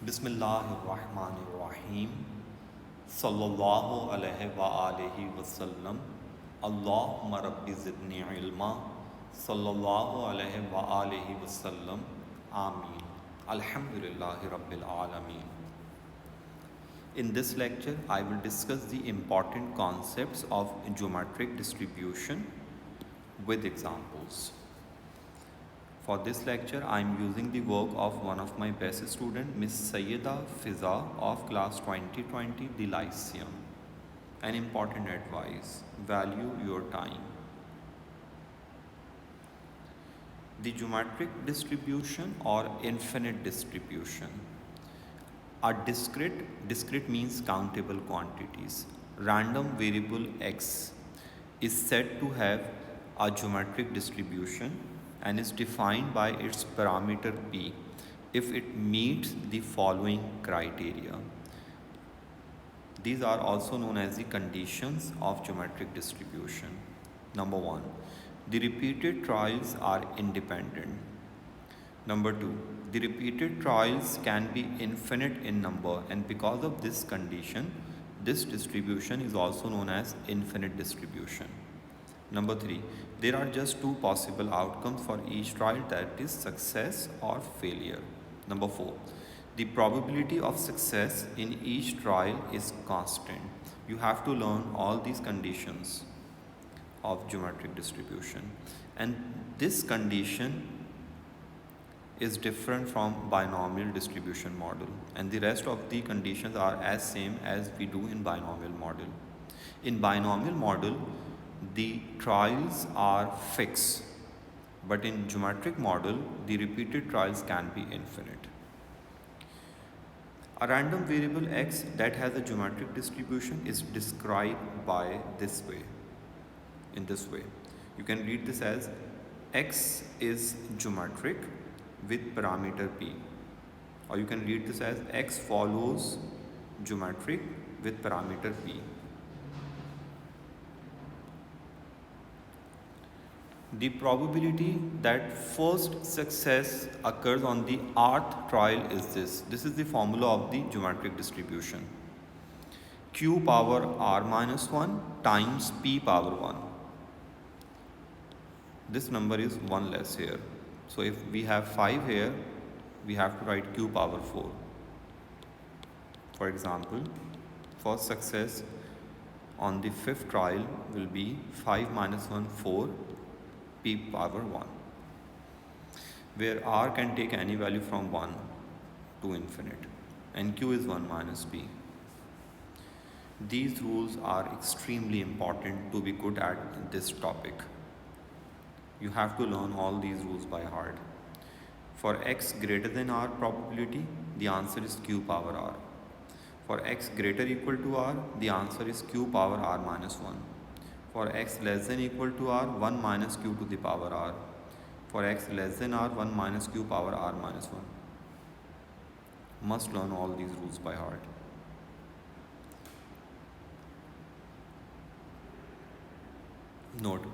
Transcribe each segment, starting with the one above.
बिस्मिल्लाहिर्रहमानिर्रहीम सल्लल्लाहु अलैहि व आलिहि वसल्लम अल्लाहुम्मा रब्बि ज़िदनी इल्मा सल्लल्लाहु अलैहि व आलिहि वसल्लम आमीन अल्हम्दुलिल्लाहि रब्बिल आलमीन। In this lecture, I will discuss the important concepts of geometric distribution with examples. For this lecture, I am using the work of one of my best student, Miss Sayyida Fiza of class 2020, the Lyceum. An important advice: value your time. The geometric distribution or infinite distribution. A discrete means countable quantities. Random variable x is said to have a geometric distribution and is defined by its parameter p if it meets the following criteria. These are also known as the conditions of geometric distribution. Number 1, the repeated trials are independent. Number 2, the repeated trials can be infinite in number, and because of this condition, this distribution is also known as infinite distribution. Number 3, there are just two possible outcomes for each trial, that is success or failure. Number 4, the probability of success in each trial is constant. You have to learn all these conditions of geometric distribution, and this condition is different from binomial distribution model, and the rest of the conditions are as same as we do in binomial model. In binomial model, the trials are fixed, but in geometric model, the repeated trials can be infinite. A random variable x that has a geometric distribution is described by this way. In this way, you can read this as x is geometric with parameter p, or you can read this as x follows geometric with parameter p. The probability that first success occurs on the rth trial is this. This is the formula of the geometric distribution. Q power r minus 1 times p power 1. This number is 1 less here. So if we have 5 here, we have to write q power 4. For example, first success on the 5th trial will be 5 minus 1, 4, p power 1, where r can take any value from 1 to infinite, and q is 1 minus p. These rules are extremely important to be good at this topic. You have to learn all these rules by heart. For x greater than r probability, the answer is q power r. For x greater equal to r, the answer is q power r minus 1. For x less than equal to r, 1 minus q to the power r. For x less than r, 1 minus q power r minus 1. Must learn all these rules by heart. Note,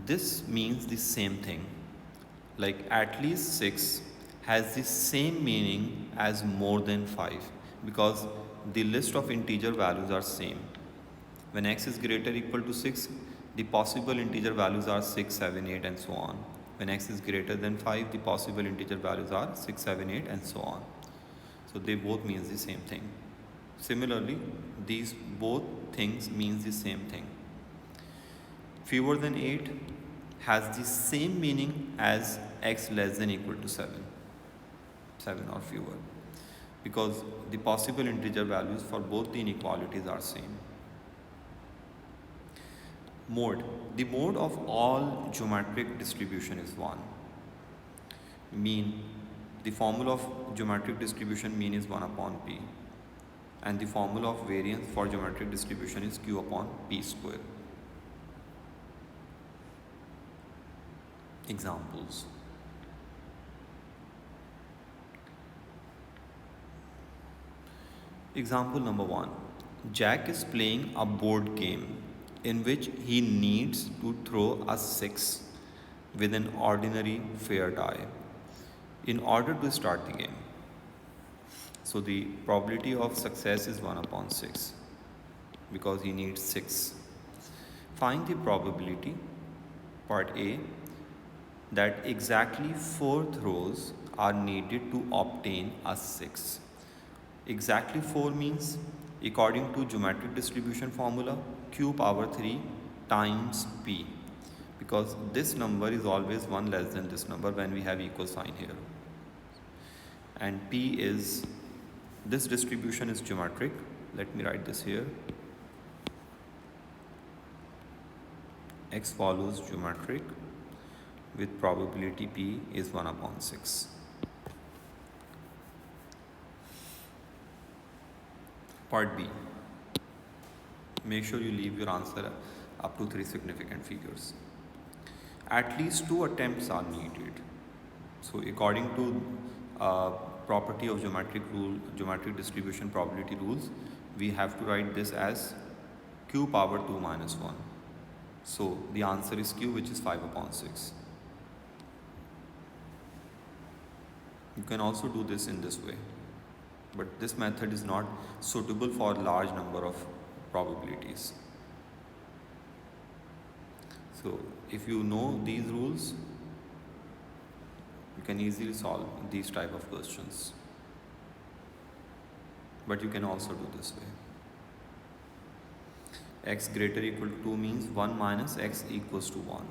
this means the same thing. Like at least 6 has the same meaning as more than 5, because the list of integer values are same. When x is greater or equal to 6, the possible integer values are 6, 7, 8 and so on. When x is greater than 5, the possible integer values are 6, 7, 8 and so on. So they both means the same thing. Similarly, these both things means the same thing. Fewer than 8 has the same meaning as x less than equal to 7 or fewer, because the possible integer values for both the inequalities are same. Mode. The mode of all geometric distribution is 1. Mean. The formula of geometric distribution mean is 1 upon p, and the formula of variance for geometric distribution is q upon p square. Examples. Example number 1. Jack is playing a board game in which he needs to throw a 6 with an ordinary fair die in order to start the game. So the probability of success is 1 upon 6 because he needs 6. Find the probability, part A, that exactly 4 rows are needed to obtain a 6. Exactly 4 means, according to geometric distribution formula, q power 3 times p, because this number is always 1 less than this number when we have equal sign here. And p is, this distribution is geometric. Let me write this here. X follows geometric with probability p is 1 upon 6. Part B. Make sure you leave your answer up to 3 significant figures. At least 2 attempts are needed. So according to property of geometric distribution probability rules, we have to write this as q power 2 minus 1. So the answer is q, which is 5 upon 6. You can also do this in this way, but this method is not suitable for a large number of probabilities. So if you know these rules, you can easily solve these type of questions. But you can also do this way. X greater equal to 2 means 1 minus x equals to 1.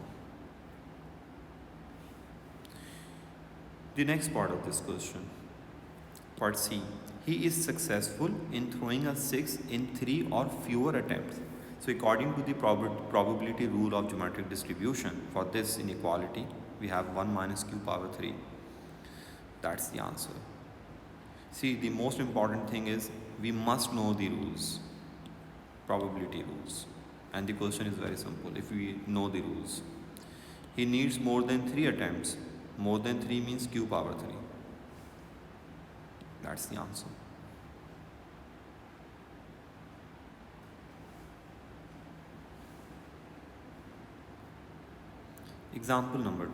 The next part of this question, part C. He is successful in throwing a 6 in 3 or fewer attempts. So according to the probability rule of geometric distribution, for this inequality, we have 1 minus q power 3. That's the answer. See, the most important thing is we must know the rules, probability rules. And the question is very simple if we know the rules. He needs more than 3 attempts. More than 3 means q power 3. That's the answer. Example number 2.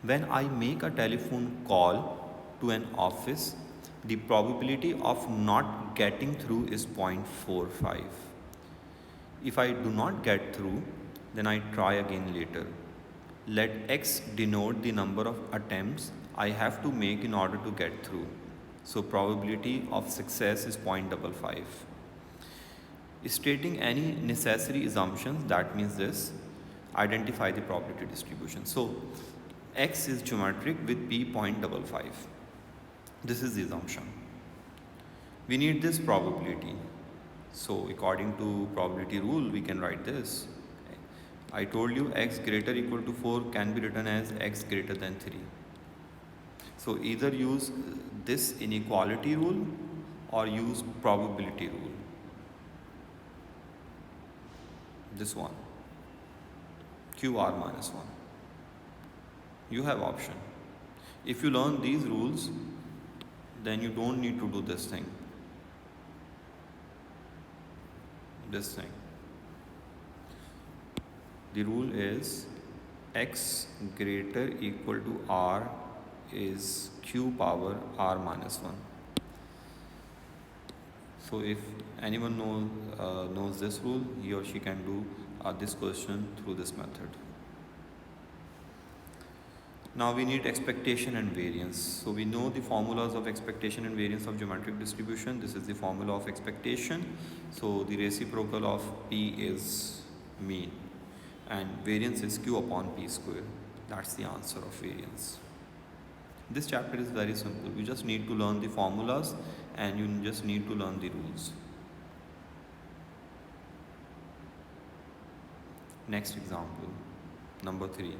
When I make a telephone call to an office, the probability of not getting through is 0.45. If I do not get through, then I try again later. Let x denote the number of attempts I have to make in order to get through. So probability of success is 0.55. Stating any necessary assumptions, that means this, identify the probability distribution. So x is geometric with p 0.55. This is the assumption. We need this probability. So according to probability rule, we can write this. I told you x greater equal to 4 can be written as x greater than 3. So either use this inequality rule or use probability rule. This one, QR minus 1. You have option. If you learn these rules, then you don't need to do this thing. This thing. The rule is x greater equal to r is q power r minus 1. So if anyone knows this rule, he or she can do this question through this method. Now we need expectation and variance. So we know the formulas of expectation and variance of geometric distribution. This is the formula of expectation. So the reciprocal of p is mean and variance is q upon p square. That's the answer of variance. This chapter is very simple. You just need to learn the formulas and you just need to learn the rules. Next example, number 3.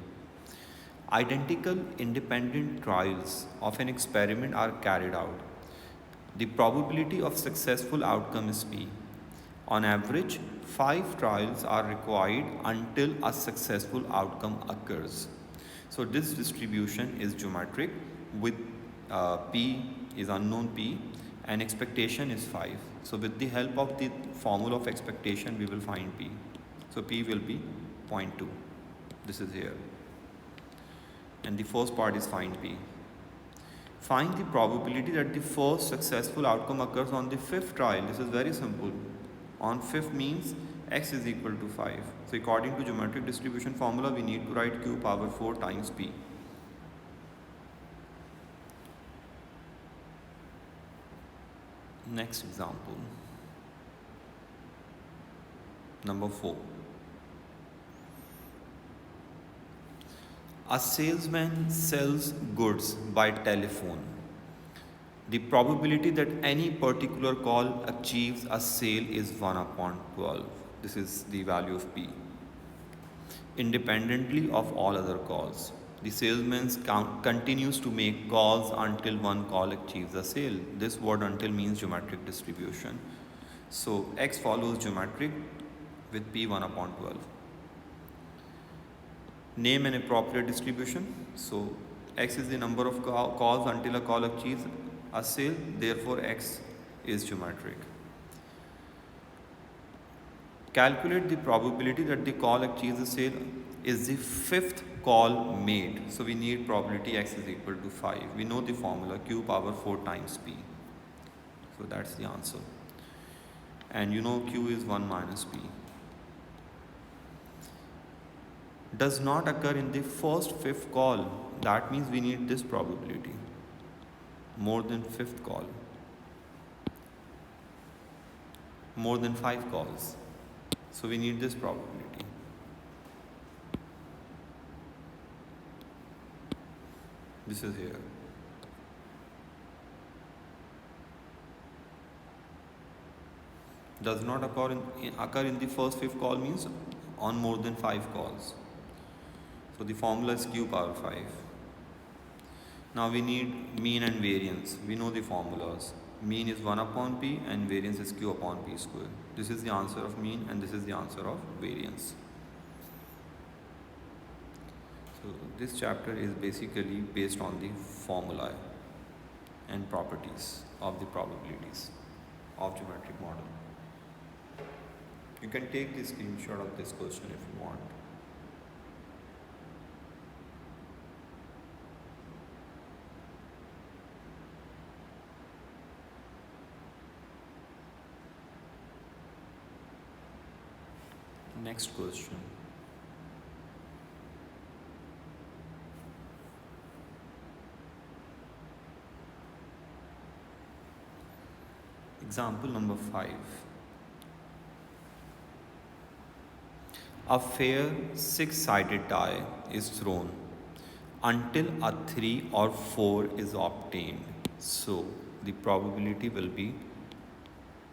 Identical independent trials of an experiment are carried out. The probability of successful outcome is p. On average, 5 trials are required until a successful outcome occurs. So this distribution is geometric with p is unknown p and expectation is 5. So with the help of the formula of expectation, we will find p. So p will be 0.2. This is here. and the first part is find P. Find the probability that the first successful outcome occurs on the fifth trial. This is very simple. On fifth means x is equal to 5. So according to geometric distribution formula, we need to write q power 4 times p. Next example. Number 4. A salesman sells goods by telephone. The probability that any particular call achieves a sale is 1 upon 12. This is the value of P. Independently of all other calls. The salesman continues to make calls until one call achieves a sale. This word until means geometric distribution. So X follows geometric with P 1 upon 12. Name an appropriate distribution. So X is the number of calls until a call achieves a sale, therefore X is geometric. Calculate the probability that the call achieves a sale is the fifth call made. So we need probability X is equal to 5. We know the formula q power 4 times P. So that's the answer. And you know Q is 1 minus P. Does not occur in the first fifth call. That means we need this probability. More than fifth call. More than 5 calls. So we need this probability. This is here. Does not occur in the first fifth call means on more than 5 calls. So the formula is q power 5. Now we need mean and variance. We know the formulas. Mean is 1 upon P and variance is q upon P square. This is the answer of mean and this is the answer of variance. So this chapter is basically based on the formulae and properties of the probabilities of geometric model. You can take the screenshot of this question if you want. Next question. Example number 5. A fair 6-sided die is thrown until a 3 or 4 is obtained. So the probability will be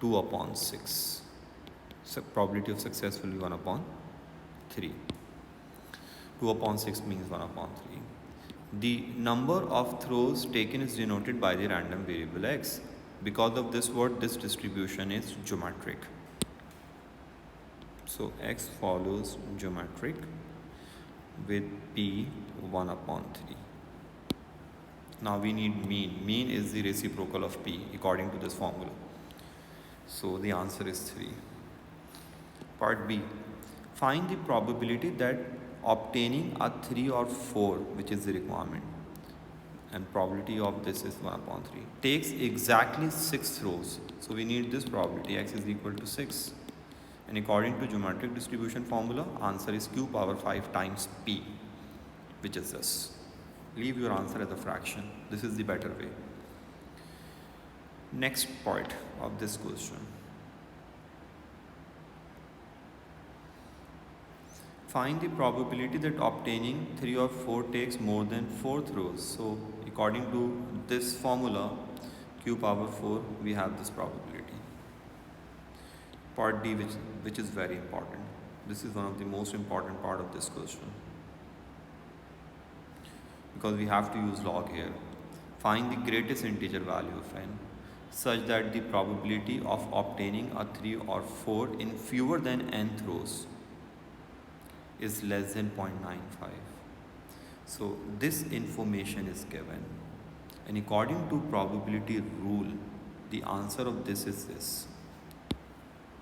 2 upon 6. So probability of success will be 1 upon 3. 2 upon 6 means 1 upon 3. The number of throws taken is denoted by the random variable x. Because of this word, this distribution is geometric. So x follows geometric with P 1 upon 3. Now we need mean. Mean is the reciprocal of P according to this formula. So the answer is 3. Part B. Find the probability that obtaining a 3 or 4, which is the requirement, and probability of this is 1 upon 3, takes exactly 6 throws. So we need this probability x is equal to 6. And according to geometric distribution formula, answer is q power 5 times P, which is this. Leave your answer as a fraction. This is the better way. Next part of this question. Find the probability that obtaining 3 or 4 takes more than 4 throws. So according to this formula, q power 4, we have this probability. Part D, which is very important. This is one of the most important part of this question, because we have to use log here. Find the greatest integer value of n such that the probability of obtaining a 3 or 4 in fewer than n throws is less than 0.95. So this information is given, and according to probability rule, the answer of this is this.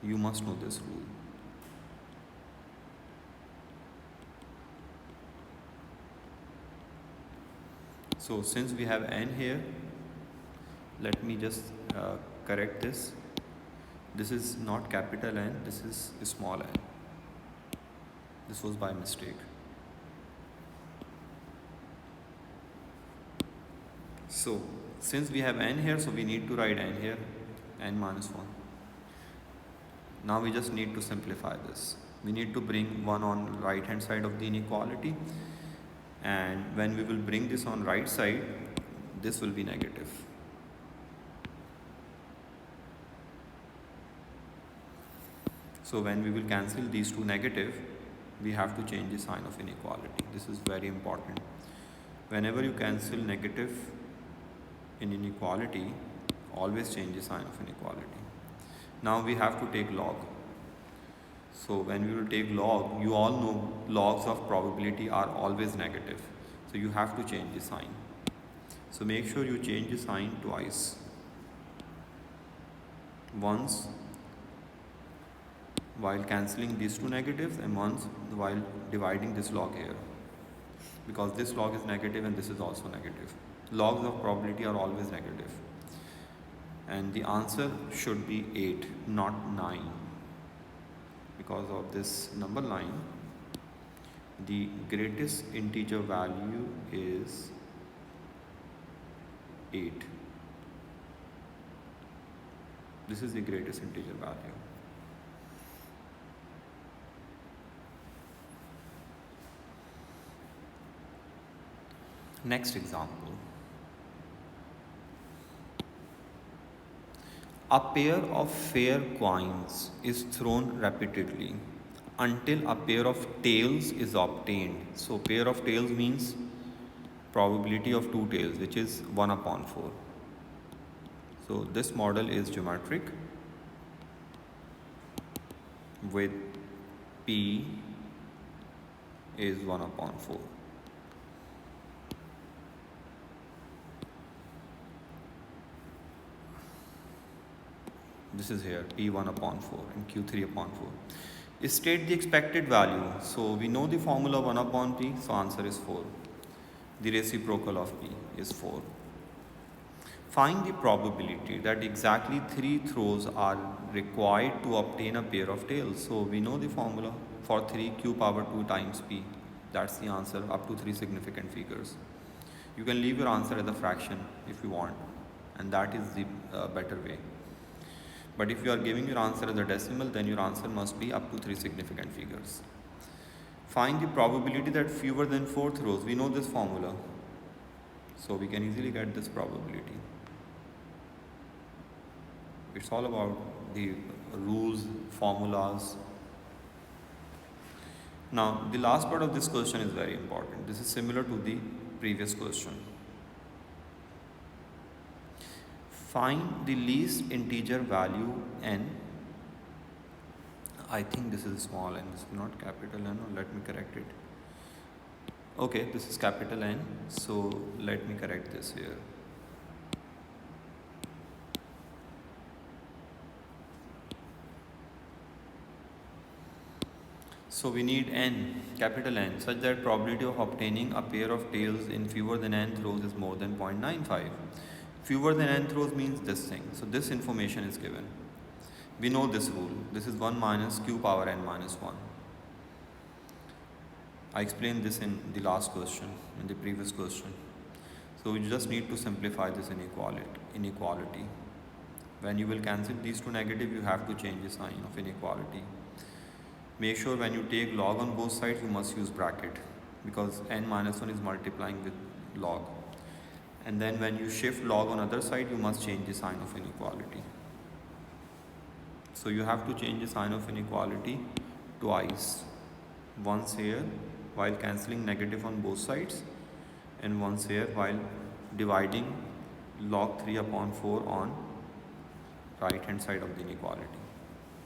You must know this rule. So since we have n here, let me just correct this. This is not capital N, this is small n. This was by mistake. So since we have n here, so we need to write n here, n minus 1. Now we just need to simplify this. We need to bring 1 on right hand side of the inequality, and when we will bring this on right side, this will be negative. So when we will cancel these two negative, we have to change the sign of inequality. This is very important. Whenever you cancel negative in inequality, always change the sign of inequality. Now we have to take log. So when we will take log, you all know logs of probability are always negative. So you have to change the sign. So make sure you change the sign twice. Once while cancelling these two negatives, and once while dividing this log here, because this log is negative and this is also negative. Logs of probability are always negative, and the answer should be 8, not 9. Because of this number line, the greatest integer value is 8. This is the greatest integer value. Next example. A pair of fair coins is thrown repeatedly until a pair of tails is obtained. So pair of tails means probability of 2 tails, which is 1/4. So this model is geometric with P is 1/4. This is here P1/4 and Q3/4. State the expected value. So we know the formula 1/P, so answer is 4. The reciprocal of P is 4. Find the probability that exactly 3 throws are required to obtain a pair of tails. So we know the formula for 3 Q⁴ times P. That's the answer, up to 3 significant figures. You can leave your answer as a fraction if you want, and that is the better way. But if you are giving your answer as a decimal, then your answer must be up to 3 significant figures. Find the probability that fewer than 4 throws. We know this formula, so we can easily get this probability. It's all about the rules, formulas. Now, the last part of this question is very important. This is similar to the previous question. Find the least integer value n. I think this is small n, this is not capital N, or let me correct it. Okay, this is capital N, so let me correct this here. So we need n, capital N, such that probability of obtaining a pair of tails in fewer than n throws is more than 0.95. Fewer than n throws means this thing. So this information is given. We know this rule. This is 1 minus Q⁴n minus 1. I explained this in the last question, in the previous question. So you just need to simplify this inequality. When you will cancel these two negative, you have to change the sign of inequality. Make sure when you take log on both sides, you must use bracket, because n minus 1 is multiplying with log. And then when you shift log on other side, you must change the sign of inequality. So you have to change the sign of inequality twice. Once here while cancelling negative on both sides, and once here while dividing log 3/4 on right hand side of the inequality.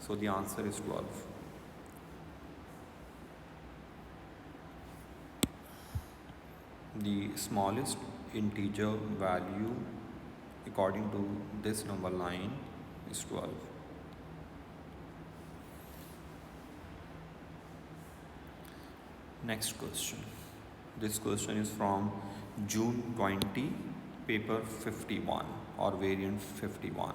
So the answer is 12. The smallest integer value according to this number line is 12. Next question. This question is from June 20, paper 51 or variant 51.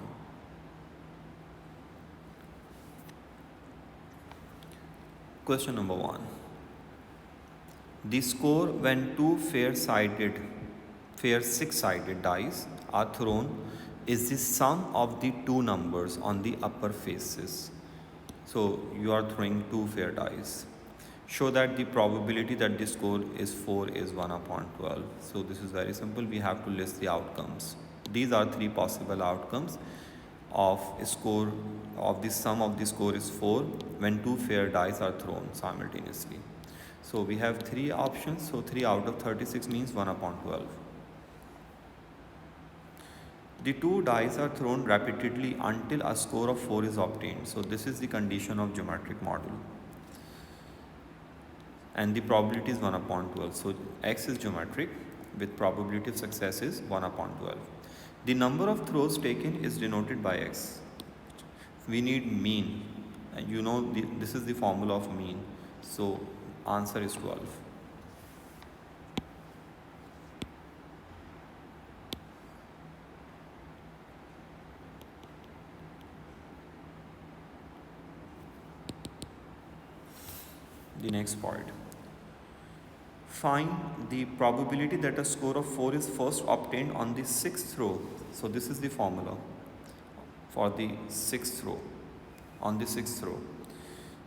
Question number 1. The score when two fair six-sided dice are thrown is the sum of the two numbers on the upper faces. So you are throwing two fair dice. Show that the probability that the score is 4 is 1 upon 12. So this is very simple. We have to list the outcomes. These are three possible outcomes of a score of the sum of the score is 4 when two fair dice are thrown simultaneously. So we have three options. So 3 out of 36 means 1 upon 12. The two dice are thrown repeatedly until a score of 4 is obtained. So this is the condition of geometric model. And the probability is 1 upon 12. So x is geometric with probability of success is 1 upon 12. The number of throws taken is denoted by x. We need mean. And you know this is the formula of mean. So answer is 12. The next part. Find the probability that a score of 4 is first obtained on the 6th row. So this is the formula for the 6th row, on the 6th row.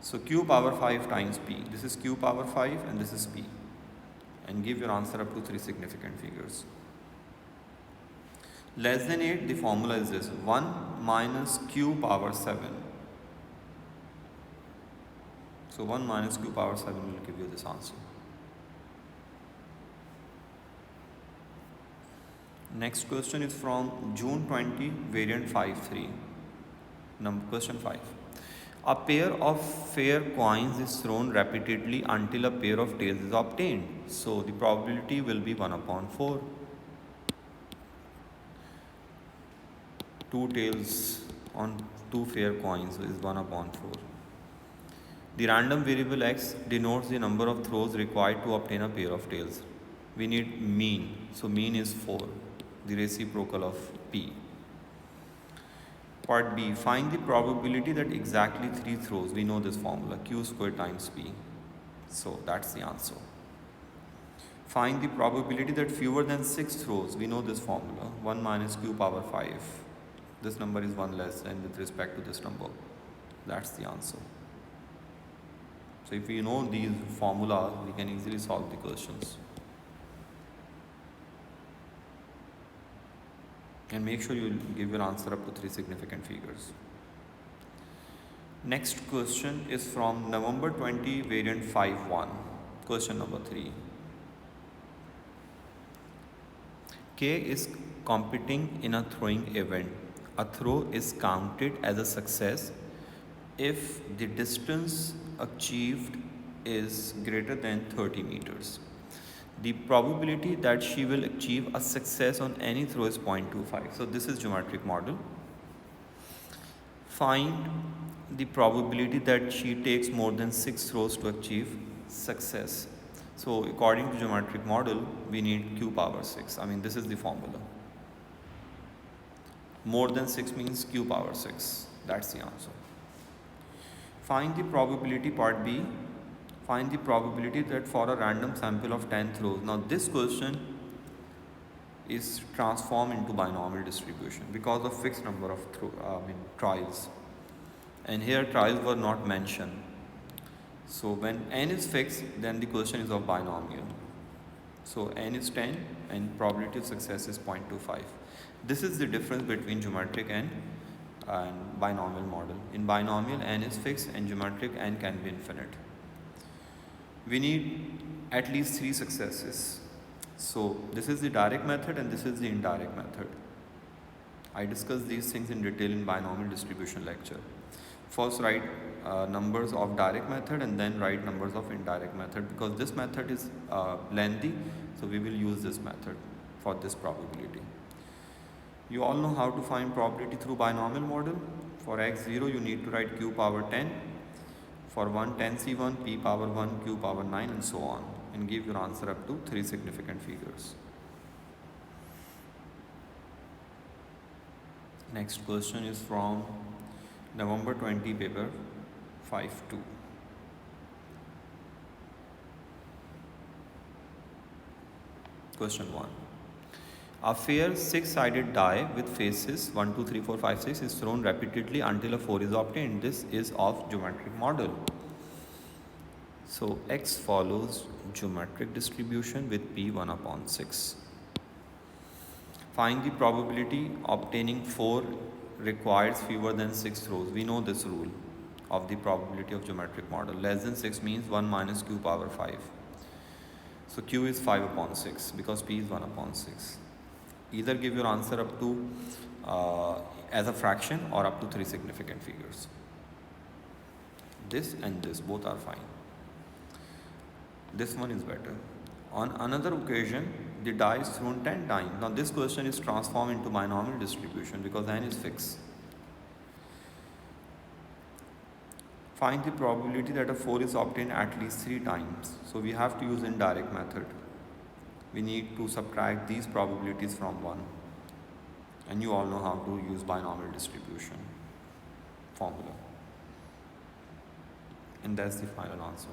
So q power 5 times p. This is q power 5 and this is p. And give your answer up to 3 significant figures. Less than 8, the formula is this, 1 minus q power 7. So 1 minus q power 7 will give you this answer. Next question is from June 20, variant 5.3. Question 5. A pair of fair coins is thrown repeatedly until a pair of tails is obtained. So the probability will be 1 upon 4. Two tails on two fair coins is 1 upon 4. The random variable x denotes the number of throws required to obtain a pair of tails. We need mean. So mean is 4. The reciprocal of p. Part B, find the probability that exactly 3 throws. We know this formula, q squared times p. So that's the answer. Find the probability that fewer than 6 throws. We know this formula, 1 minus q power 5. This number is 1 less and with respect to this number. That's the answer. So if we know these formulas, we can easily solve the questions. And make sure you give your answer up to 3 significant figures. Next question is from November 20, variant 5.1. Question number 3. K is competing in a throwing event. A throw is counted as a success if the distance achieved is greater than 30 meters. The probability that she will achieve a success on any throw is 0.25. So this is geometric model. Find the probability that she takes more than 6 throws to achieve success. So according to geometric model, we need q power 6. I mean, this is the formula. More than 6 means q power 6. That's the answer. Find the probability, part B. Find the probability that for a random sample of 10 throws. Now this question is transformed into binomial distribution because of fixed number of trials. And here trials were not mentioned. So when n is fixed, then the question is of binomial. So n is 10 and probability of success is 0.25. This is the difference between geometric and binomial model. In binomial, n is fixed, and geometric, n can be infinite. We need at least 3 successes. So this is the direct method and this is the indirect method. I discussed these things in detail in binomial distribution lecture. First write numbers of direct method and then write numbers of indirect method, because this method is lengthy, so we will use this method for this probability. You all know how to find probability through binomial model. For x0 you need to write q power 10. For 1, 10C1, P power 1, Q power 9 and so on, and give your answer up to 3 significant figures. Next question is from November 20 paper 5-2. Question 1. A fair 6-sided die with faces 1, 2, 3, 4, 5, 6 is thrown repeatedly until a 4 is obtained. This is of geometric model. So X follows geometric distribution with P 1 upon 6. Find the probability obtaining 4 requires fewer than 6 throws. We know this rule of the probability of geometric model. Less than 6 means 1 minus Q power 5. So Q is 5 upon 6 because P is 1 upon 6. Either give your answer up to as a fraction or up to 3 significant figures. This and this both are fine. This one is better. On another occasion, the die is thrown 10 times. Now this question is transformed into binomial distribution because n is fixed. Find the probability that a 4 is obtained at least 3 times. So we have to use indirect method. We need to subtract these probabilities from 1. And you all know how to use binomial distribution formula. And that's the final answer.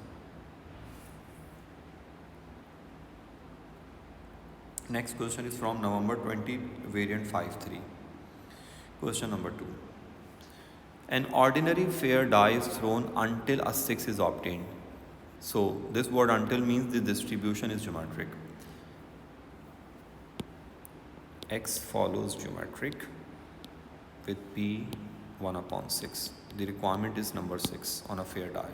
Next question is from November 20, variant 5-3. Question number 2. An ordinary fair die is thrown until a 6 is obtained. So this word until means the distribution is geometric. X follows geometric with P 1 upon 6. The requirement is number 6 on a fair die.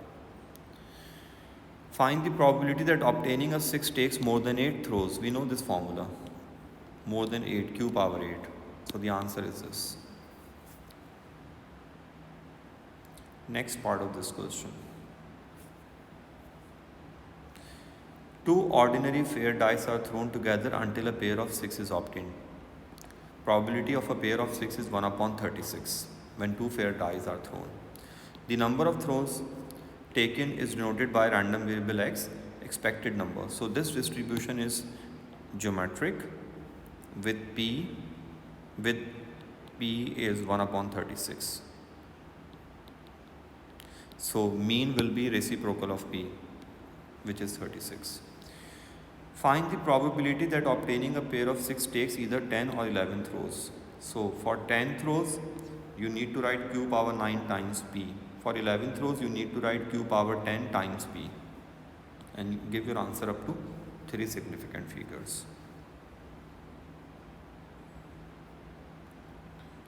Find the probability that obtaining a 6 takes more than 8 throws. We know this formula. More than 8, Q power 8. So the answer is this. Next part of this question. 2 ordinary fair dice are thrown together until a pair of 6 is obtained. Probability of a pair of 6 is 1 upon 36 when 2 fair dice are thrown. The number of throws taken is denoted by random variable x, expected number. So this distribution is geometric with P is 1 upon 36. So mean will be reciprocal of P, which is 36. Find the probability that obtaining a pair of 6 takes either 10 or 11 throws. So for 10 throws, you need to write Q power 9 times P. For 11 throws, you need to write Q power 10 times P. And give your answer up to 3 significant figures.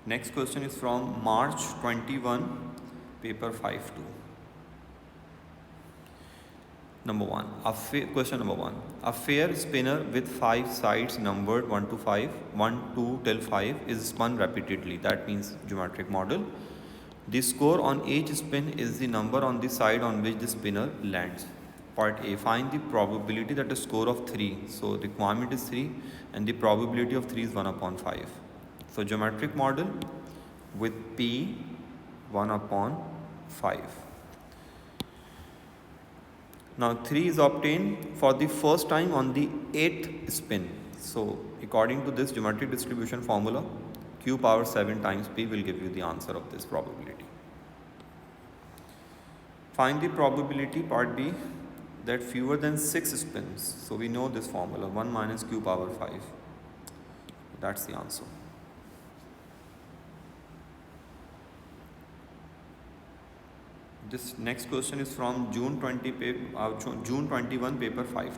Next question is from March 21, paper 5-2. Question number 1. A fair spinner with 5 sides numbered 1 to 5, 1, 2 till 5 is spun repeatedly. That means geometric model. The score on each spin is the number on the side on which the spinner lands. Part A. Find the probability that a score of 3. So requirement is 3 and the probability of 3 is 1 upon 5. So geometric model with P 1 upon 5. Now 3 is obtained for the first time on the 8th spin. So according to this geometric distribution formula, Q power 7 times P will give you the answer of this probability. Find the probability, part B, that fewer than 6 spins. So we know this formula, 1 minus Q power 5. That's the answer. This next question is from June 21, paper 5-2.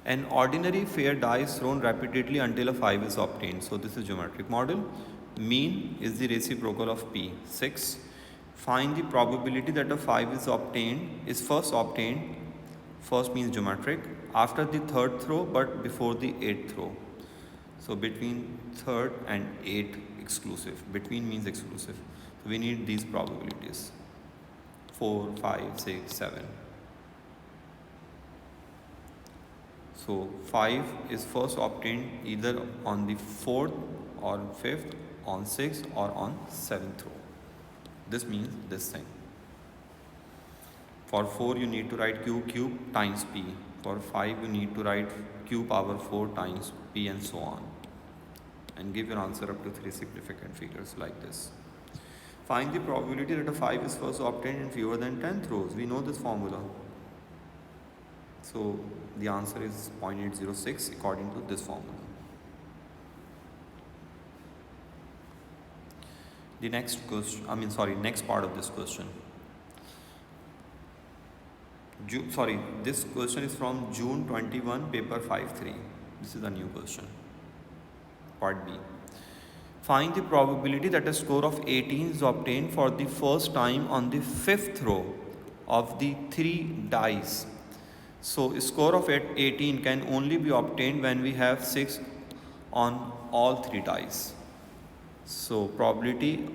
An ordinary fair die is thrown repeatedly until a 5 is obtained. So this is geometric model. Mean is the reciprocal of P, 6. Find the probability that a 5 is first obtained. First means geometric, after the 3rd throw but before the 8th throw. So between 3rd and 8th exclusive. Between means exclusive. So we need these probabilities. 4, 5, 6, 7. So 5 is first obtained either on the 4th or 5th, on 6th or on 7th throw. This means this thing. For 4 you need to write q cube times p. For 5 you need to write q power 4 times p, and so on. And give your answer up to 3 significant figures like this. Find the probability that a 5 is first obtained in fewer than 10 throws. We know this formula. So the answer is 0.806 according to this formula. The next question, next part of this question. This question is from June 21, paper 5.3. This is a new question. Part B. Find the probability that a score of 18 is obtained for the first time on the 5th row of the 3 dice. So a score of 18 can only be obtained when we have 6 on all 3 dice. So probability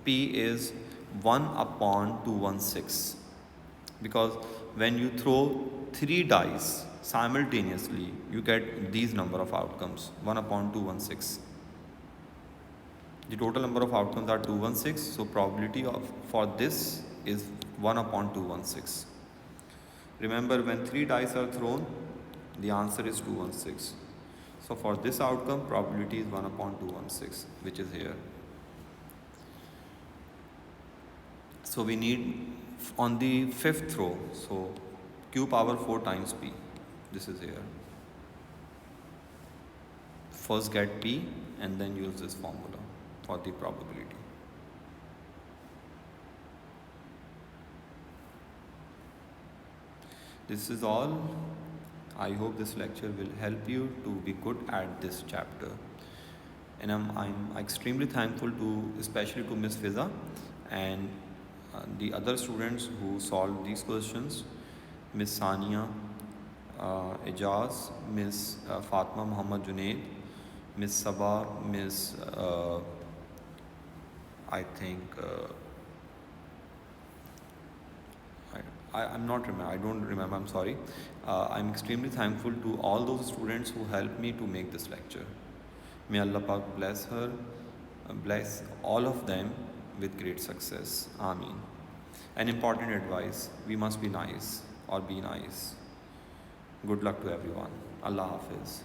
P is 1 upon 216, because when you throw 3 dice simultaneously, you get these number of outcomes, 1 upon 216. The total number of outcomes are 216, so probability for this is 1 upon 216. Remember, when 3 dice are thrown, the answer is 216. So for this outcome, probability is 1 upon 216, which is here. So we need on the 5th row, so q power 4 times p. This is here. First get p and then use this formula for the probability. This is all. I hope this lecture will help you to be good at this chapter. And I'm extremely thankful to, especially to Miss Fiza and the other students who solved these questions, Miss Sania, Ejaz, Miss Fatma Muhammad Junaid, Miss Sabah, Miss I don't remember, I'm sorry. I'm extremely thankful to all those students who helped me to make this lecture. May Allah Pak bless her, bless all of them with great success. Ameen. An important advice, we must be nice or be nice. Good luck to everyone. Allah Hafiz.